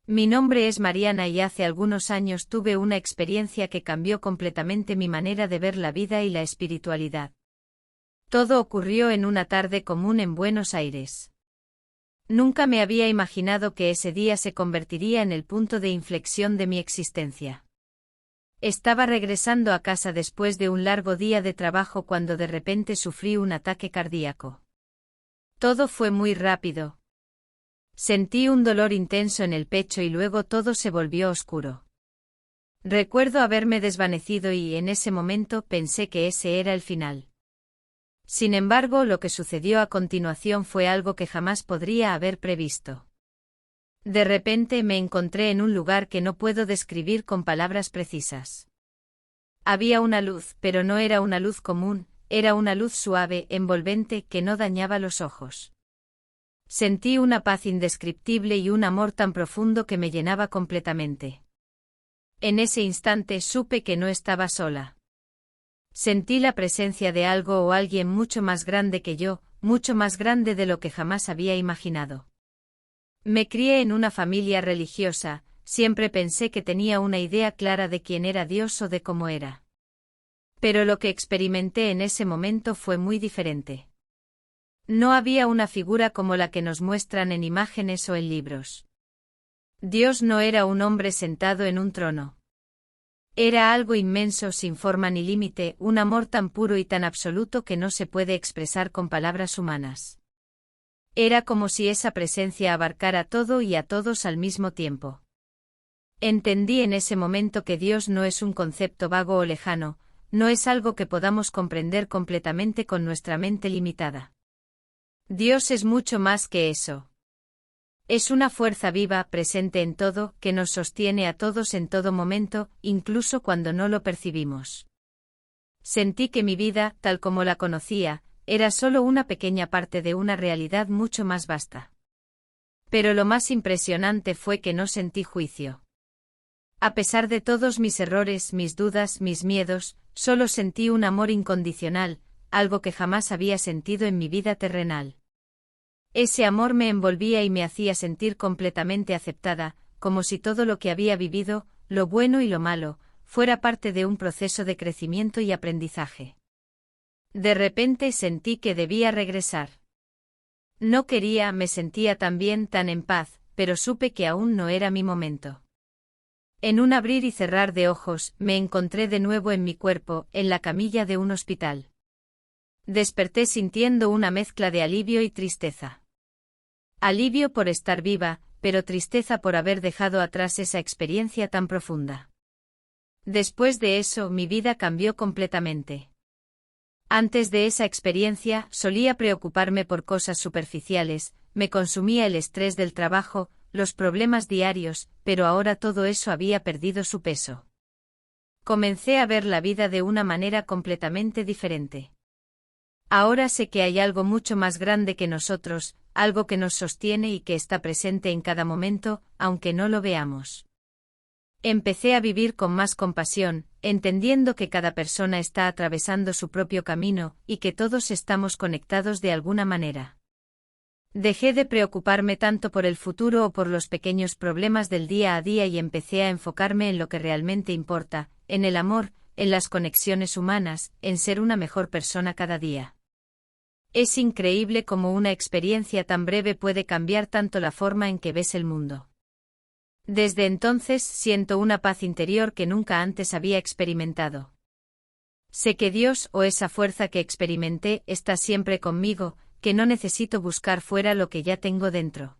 Mi nombre es Mariana y hace algunos años tuve una experiencia que cambió completamente mi manera de ver la vida y la espiritualidad. Todo ocurrió en una tarde común en Buenos Aires. Nunca me había imaginado que ese día se convertiría en el punto de inflexión de mi existencia. Estaba regresando a casa después de un largo día de trabajo cuando de repente sufrí un ataque cardíaco. Todo fue muy rápido. Sentí un dolor intenso en el pecho y luego todo se volvió oscuro. Recuerdo haberme desvanecido y en ese momento pensé que ese era el final. Sin embargo, lo que sucedió a continuación fue algo que jamás podría haber previsto. De repente me encontré en un lugar que no puedo describir con palabras precisas. Había una luz, pero no era una luz común, era una luz suave, envolvente, que no dañaba los ojos. Sentí una paz indescriptible y un amor tan profundo que me llenaba completamente. En ese instante supe que no estaba sola. Sentí la presencia de algo o alguien mucho más grande que yo, mucho más grande de lo que jamás había imaginado. Me crié en una familia religiosa, siempre pensé que tenía una idea clara de quién era Dios o de cómo era. Pero lo que experimenté en ese momento fue muy diferente. No había una figura como la que nos muestran en imágenes o en libros. Dios no era un hombre sentado en un trono. Era algo inmenso sin forma ni límite, un amor tan puro y tan absoluto que no se puede expresar con palabras humanas. Era como si esa presencia abarcara todo y a todos al mismo tiempo. Entendí en ese momento que Dios no es un concepto vago o lejano, no es algo que podamos comprender completamente con nuestra mente limitada. Dios es mucho más que eso. Es una fuerza viva, presente en todo, que nos sostiene a todos en todo momento, incluso cuando no lo percibimos. Sentí que mi vida, tal como la conocía, era solo una pequeña parte de una realidad mucho más vasta. Pero lo más impresionante fue que no sentí juicio. A pesar de todos mis errores, mis dudas, mis miedos, solo sentí un amor incondicional, algo que jamás había sentido en mi vida terrenal. Ese amor me envolvía y me hacía sentir completamente aceptada, como si todo lo que había vivido, lo bueno y lo malo, fuera parte de un proceso de crecimiento y aprendizaje. De repente sentí que debía regresar. No quería, me sentía tan bien, tan en paz, pero supe que aún no era mi momento. En un abrir y cerrar de ojos, me encontré de nuevo en mi cuerpo, en la camilla de un hospital. Desperté sintiendo una mezcla de alivio y tristeza. Alivio por estar viva, pero tristeza por haber dejado atrás esa experiencia tan profunda. Después de eso, mi vida cambió completamente. Antes de esa experiencia, solía preocuparme por cosas superficiales, me consumía el estrés del trabajo, los problemas diarios, pero ahora todo eso había perdido su peso. Comencé a ver la vida de una manera completamente diferente. Ahora sé que hay algo mucho más grande que nosotros, algo que nos sostiene y que está presente en cada momento, aunque no lo veamos. Empecé a vivir con más compasión, entendiendo que cada persona está atravesando su propio camino, y que todos estamos conectados de alguna manera. Dejé de preocuparme tanto por el futuro o por los pequeños problemas del día a día y empecé a enfocarme en lo que realmente importa, en el amor, en las conexiones humanas, en ser una mejor persona cada día. Es increíble cómo una experiencia tan breve puede cambiar tanto la forma en que ves el mundo. Desde entonces siento una paz interior que nunca antes había experimentado. Sé que Dios o esa fuerza que experimenté está siempre conmigo, que no necesito buscar fuera lo que ya tengo dentro.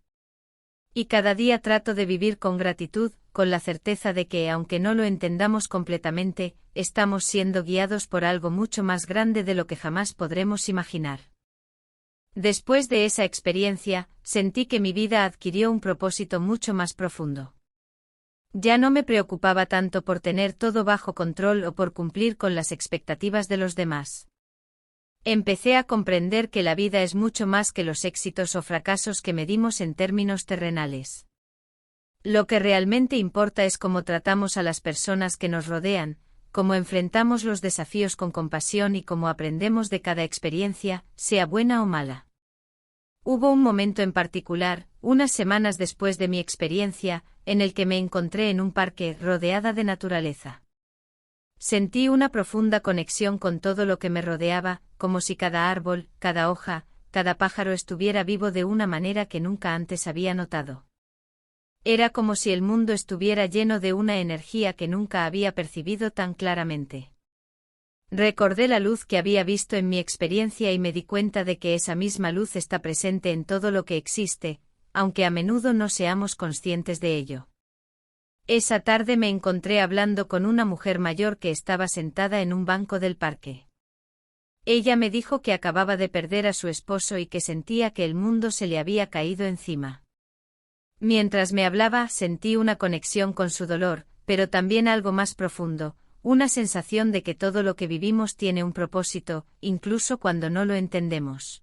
Y cada día trato de vivir con gratitud, con la certeza de que, aunque no lo entendamos completamente, estamos siendo guiados por algo mucho más grande de lo que jamás podremos imaginar. Después de esa experiencia, sentí que mi vida adquirió un propósito mucho más profundo. Ya no me preocupaba tanto por tener todo bajo control o por cumplir con las expectativas de los demás. Empecé a comprender que la vida es mucho más que los éxitos o fracasos que medimos en términos terrenales. Lo que realmente importa es cómo tratamos a las personas que nos rodean, cómo enfrentamos los desafíos con compasión y cómo aprendemos de cada experiencia, sea buena o mala. Hubo un momento en particular, unas semanas después de mi experiencia, en el que me encontré en un parque rodeada de naturaleza. Sentí una profunda conexión con todo lo que me rodeaba, como si cada árbol, cada hoja, cada pájaro estuviera vivo de una manera que nunca antes había notado. Era como si el mundo estuviera lleno de una energía que nunca había percibido tan claramente. Recordé la luz que había visto en mi experiencia y me di cuenta de que esa misma luz está presente en todo lo que existe, aunque a menudo no seamos conscientes de ello. Esa tarde me encontré hablando con una mujer mayor que estaba sentada en un banco del parque. Ella me dijo que acababa de perder a su esposo y que sentía que el mundo se le había caído encima. Mientras me hablaba, sentí una conexión con su dolor, pero también algo más profundo, una sensación de que todo lo que vivimos tiene un propósito, incluso cuando no lo entendemos.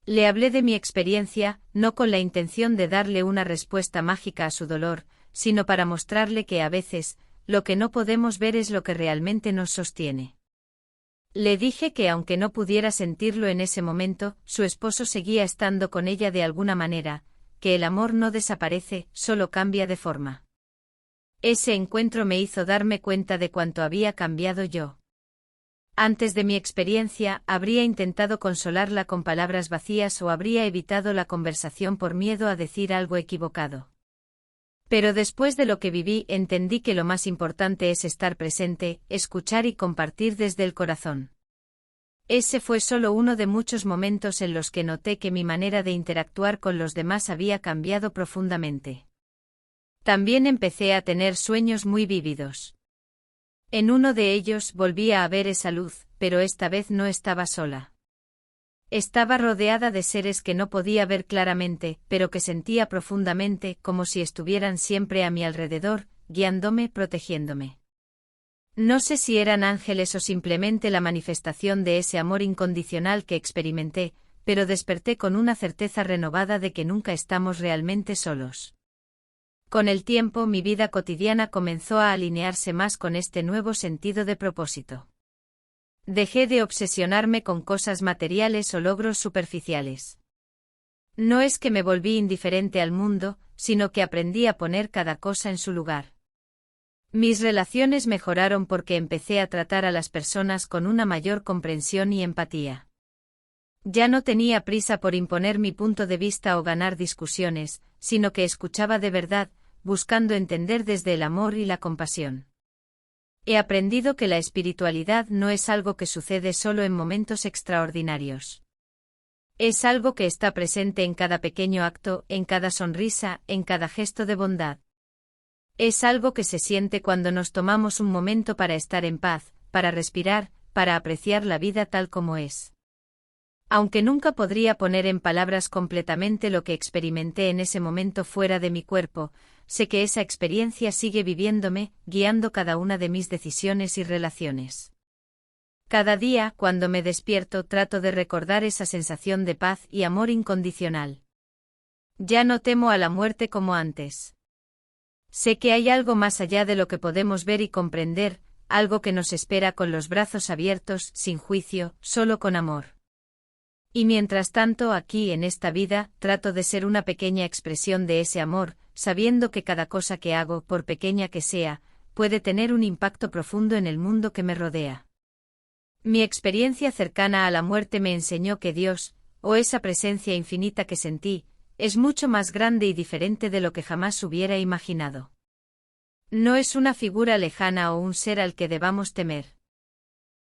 Le hablé de mi experiencia, no con la intención de darle una respuesta mágica a su dolor, sino para mostrarle que a veces, lo que no podemos ver es lo que realmente nos sostiene. Le dije que aunque no pudiera sentirlo en ese momento, su esposo seguía estando con ella de alguna manera, que el amor no desaparece, solo cambia de forma. Ese encuentro me hizo darme cuenta de cuánto había cambiado yo. Antes de mi experiencia, habría intentado consolarla con palabras vacías o habría evitado la conversación por miedo a decir algo equivocado. Pero después de lo que viví, entendí que lo más importante es estar presente, escuchar y compartir desde el corazón. Ese fue solo uno de muchos momentos en los que noté que mi manera de interactuar con los demás había cambiado profundamente. También empecé a tener sueños muy vívidos. En uno de ellos volvía a ver esa luz, pero esta vez no estaba sola. Estaba rodeada de seres que no podía ver claramente, pero que sentía profundamente, como si estuvieran siempre a mi alrededor, guiándome, protegiéndome. No sé si eran ángeles o simplemente la manifestación de ese amor incondicional que experimenté, pero desperté con una certeza renovada de que nunca estamos realmente solos. Con el tiempo mi vida cotidiana comenzó a alinearse más con este nuevo sentido de propósito. Dejé de obsesionarme con cosas materiales o logros superficiales. No es que me volví indiferente al mundo, sino que aprendí a poner cada cosa en su lugar. Mis relaciones mejoraron porque empecé a tratar a las personas con una mayor comprensión y empatía. Ya no tenía prisa por imponer mi punto de vista o ganar discusiones, sino que escuchaba de verdad, buscando entender desde el amor y la compasión. He aprendido que la espiritualidad no es algo que sucede solo en momentos extraordinarios. Es algo que está presente en cada pequeño acto, en cada sonrisa, en cada gesto de bondad. Es algo que se siente cuando nos tomamos un momento para estar en paz, para respirar, para apreciar la vida tal como es. Aunque nunca podría poner en palabras completamente lo que experimenté en ese momento fuera de mi cuerpo, sé que esa experiencia sigue viviéndome, guiando cada una de mis decisiones y relaciones. Cada día, cuando me despierto, trato de recordar esa sensación de paz y amor incondicional. Ya no temo a la muerte como antes. Sé que hay algo más allá de lo que podemos ver y comprender, algo que nos espera con los brazos abiertos, sin juicio, solo con amor. Y mientras tanto, aquí en esta vida, trato de ser una pequeña expresión de ese amor, sabiendo que cada cosa que hago, por pequeña que sea, puede tener un impacto profundo en el mundo que me rodea. Mi experiencia cercana a la muerte me enseñó que Dios, o esa presencia infinita que sentí, es mucho más grande y diferente de lo que jamás hubiera imaginado. No es una figura lejana o un ser al que debamos temer.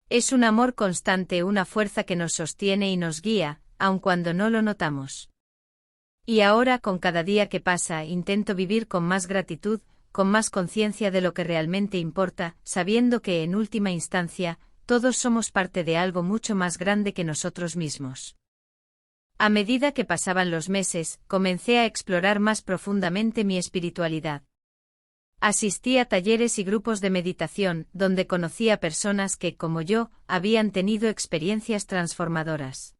Es un amor constante, una fuerza que nos sostiene y nos guía, aun cuando no lo notamos. Y ahora, con cada día que pasa, intento vivir con más gratitud, con más conciencia de lo que realmente importa, sabiendo que, en última instancia, todos somos parte de algo mucho más grande que nosotros mismos. A medida que pasaban los meses, comencé a explorar más profundamente mi espiritualidad. Asistí a talleres y grupos de meditación, donde conocí a personas que, como yo, habían tenido experiencias transformadoras.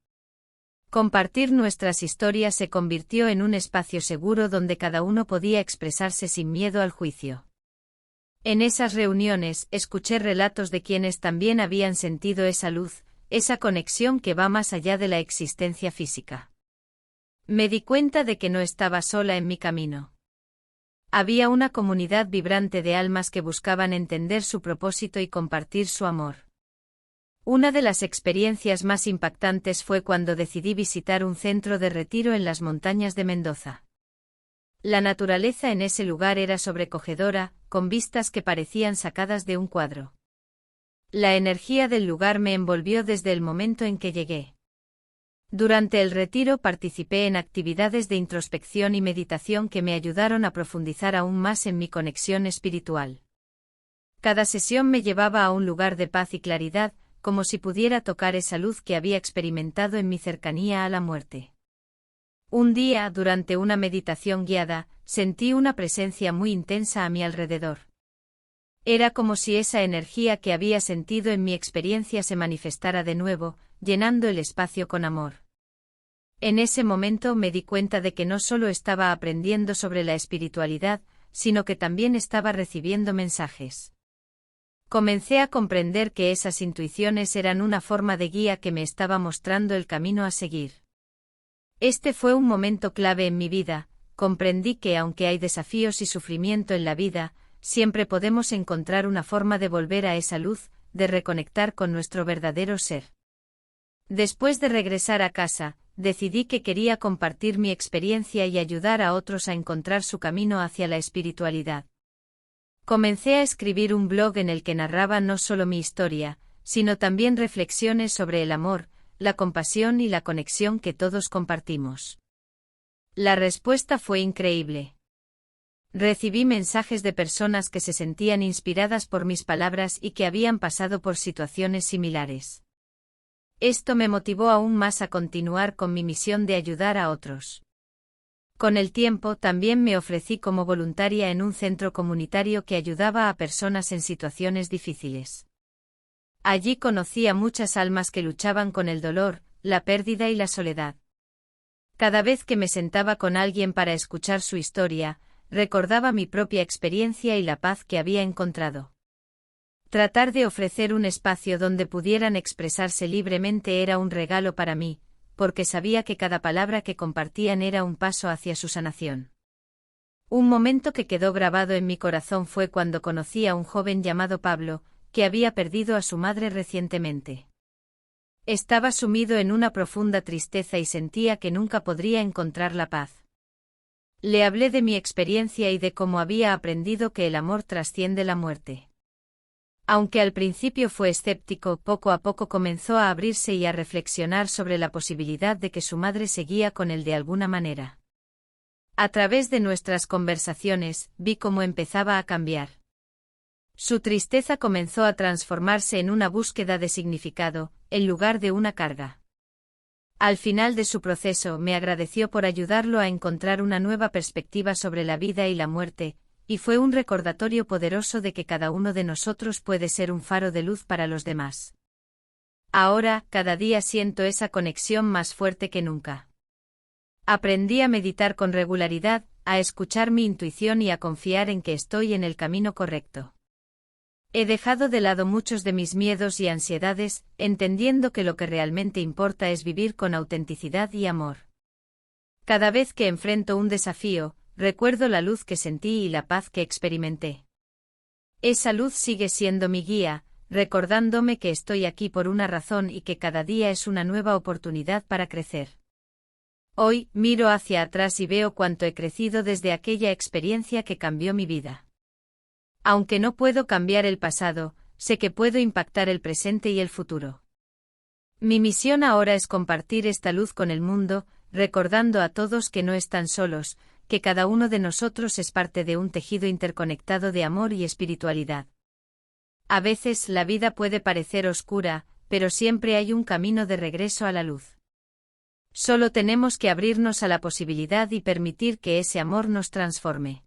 Compartir nuestras historias se convirtió en un espacio seguro donde cada uno podía expresarse sin miedo al juicio. En esas reuniones, escuché relatos de quienes también habían sentido esa luz, esa conexión que va más allá de la existencia física. Me di cuenta de que no estaba sola en mi camino. Había una comunidad vibrante de almas que buscaban entender su propósito y compartir su amor. Una de las experiencias más impactantes fue cuando decidí visitar un centro de retiro en las montañas de Mendoza. La naturaleza en ese lugar era sobrecogedora, con vistas que parecían sacadas de un cuadro. La energía del lugar me envolvió desde el momento en que llegué. Durante el retiro participé en actividades de introspección y meditación que me ayudaron a profundizar aún más en mi conexión espiritual. Cada sesión me llevaba a un lugar de paz y claridad, como si pudiera tocar esa luz que había experimentado en mi cercanía a la muerte. Un día, durante una meditación guiada, sentí una presencia muy intensa a mi alrededor. Era como si esa energía que había sentido en mi experiencia se manifestara de nuevo, llenando el espacio con amor. En ese momento me di cuenta de que no solo estaba aprendiendo sobre la espiritualidad, sino que también estaba recibiendo mensajes. Comencé a comprender que esas intuiciones eran una forma de guía que me estaba mostrando el camino a seguir. Este fue un momento clave en mi vida. Comprendí que aunque hay desafíos y sufrimiento en la vida, siempre podemos encontrar una forma de volver a esa luz, de reconectar con nuestro verdadero ser. Después de regresar a casa, decidí que quería compartir mi experiencia y ayudar a otros a encontrar su camino hacia la espiritualidad. Comencé a escribir un blog en el que narraba no solo mi historia, sino también reflexiones sobre el amor, la compasión y la conexión que todos compartimos. La respuesta fue increíble. Recibí mensajes de personas que se sentían inspiradas por mis palabras y que habían pasado por situaciones similares. Esto me motivó aún más a continuar con mi misión de ayudar a otros. Con el tiempo también me ofrecí como voluntaria en un centro comunitario que ayudaba a personas en situaciones difíciles. Allí conocí a muchas almas que luchaban con el dolor, la pérdida y la soledad. Cada vez que me sentaba con alguien para escuchar su historia, recordaba mi propia experiencia y la paz que había encontrado. Tratar de ofrecer un espacio donde pudieran expresarse libremente era un regalo para mí, porque sabía que cada palabra que compartían era un paso hacia su sanación. Un momento que quedó grabado en mi corazón fue cuando conocí a un joven llamado Pablo, que había perdido a su madre recientemente. Estaba sumido en una profunda tristeza y sentía que nunca podría encontrar la paz. Le hablé de mi experiencia y de cómo había aprendido que el amor trasciende la muerte. Aunque al principio fue escéptico, poco a poco comenzó a abrirse y a reflexionar sobre la posibilidad de que su madre seguía con él de alguna manera. A través de nuestras conversaciones, vi cómo empezaba a cambiar. Su tristeza comenzó a transformarse en una búsqueda de significado, en lugar de una carga. Al final de su proceso me agradeció por ayudarlo a encontrar una nueva perspectiva sobre la vida y la muerte, y fue un recordatorio poderoso de que cada uno de nosotros puede ser un faro de luz para los demás. Ahora, cada día siento esa conexión más fuerte que nunca. Aprendí a meditar con regularidad, a escuchar mi intuición y a confiar en que estoy en el camino correcto. He dejado de lado muchos de mis miedos y ansiedades, entendiendo que lo que realmente importa es vivir con autenticidad y amor. Cada vez que enfrento un desafío, recuerdo la luz que sentí y la paz que experimenté. Esa luz sigue siendo mi guía, recordándome que estoy aquí por una razón y que cada día es una nueva oportunidad para crecer. Hoy, miro hacia atrás y veo cuánto he crecido desde aquella experiencia que cambió mi vida. Aunque no puedo cambiar el pasado, sé que puedo impactar el presente y el futuro. Mi misión ahora es compartir esta luz con el mundo, recordando a todos que no están solos, que cada uno de nosotros es parte de un tejido interconectado de amor y espiritualidad. A veces la vida puede parecer oscura, pero siempre hay un camino de regreso a la luz. Solo tenemos que abrirnos a la posibilidad y permitir que ese amor nos transforme.